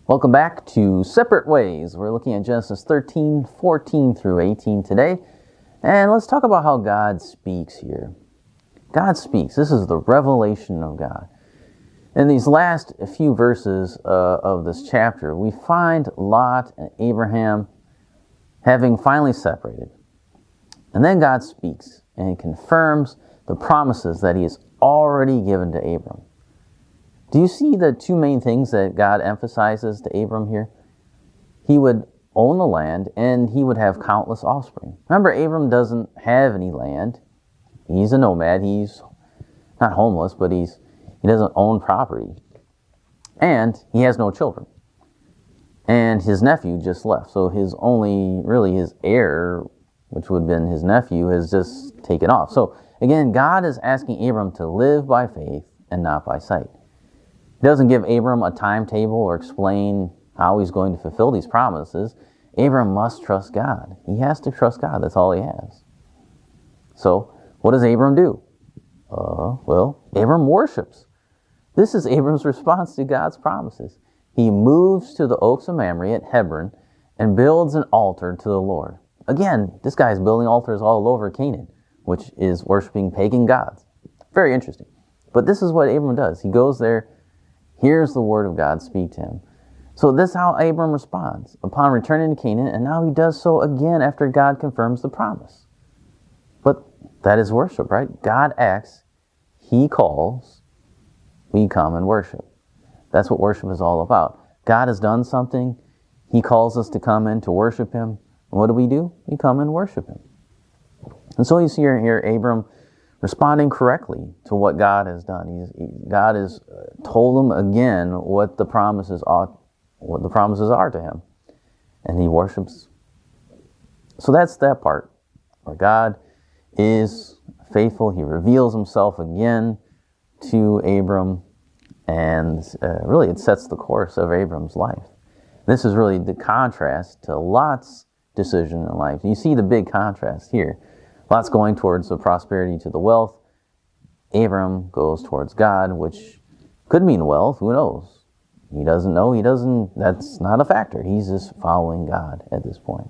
Welcome back to Separate Ways. We're looking at Genesis 13, 14 through 18 today. And let's talk about how God speaks here. God speaks. This is the revelation of God. In these last few verses of this chapter, we find Lot and Abraham having finally separated. And then God speaks and he confirms the promises that he has already given to Abram. Do you see the two main things that God emphasizes to Abram here? He would own the land and he would have countless offspring. Remember, Abram doesn't have any land. He's a nomad. He's not homeless, but he doesn't own property. And he has no children. And his nephew just left. So his heir, which would have been his nephew, has just taken off. So again, God is asking Abram to live by faith and not by sight. He doesn't give Abram a timetable or explain how he's going to fulfill these promises. Abram must trust God. He has to trust God. That's all he has. So, what does Abram do? Abram worships. This is Abram's response to God's promises. He moves to the oaks of Mamre at Hebron and builds an altar to the Lord. Again, this guy is building altars all over Canaan, which is worshiping pagan gods. Very interesting. But this is what Abram does. He goes there, hears the word of God speak to him. So this is how Abram responds upon returning to Canaan, and now he does so again after God confirms the promise. But that is worship, right? God acts, he calls, we come and worship. That's what worship is all about. God has done something, he calls us to come in to worship him. And what do? We come and worship him. And so you see here Abram responding correctly to what God has done. God has told him again what the promises are to him, and he worships. So that's that part where God is faithful. He reveals himself again to Abram, and really it sets the course of Abram's life. This is really the contrast to Lot's decision in life. You see the big contrast here. Lot's going towards the prosperity to the wealth. Abram goes towards God, which could mean wealth. Who knows? He doesn't know. That's not a factor. He's just following God at this point.